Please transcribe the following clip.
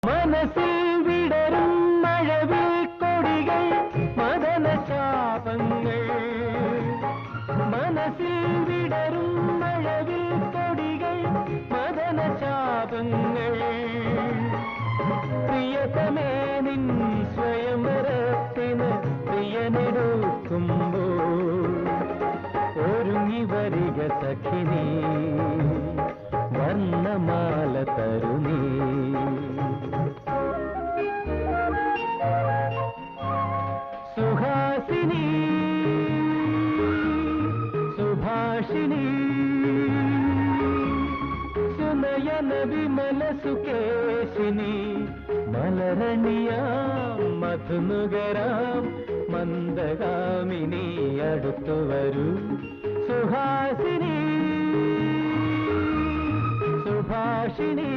മനസ്സിൽ വിടരും മഴവിൽ കൊടികൾ മദനശാപങ്ങൾ മനസ്സിൽ വിടരും മഴവിൽ കൊടികൾ മദനശാപങ്ങൾ പ്രിയതമേ നിൻ സ്വയംവരത്തിന് പ്രിയനെടുക്കുമ്പോൾ ഒരുങ്ങി വരിക സഖിനീ വർണ്ണമാല തരുനീ സുഹാസിനി സുഭാഷിണി സുനയന വിമല സുകേശിനി മലരണിയാം മധുനുകരാം മന്ദഗാമിനി അടുത്തു വരൂ സുഹാസിനി സുഭാഷിണി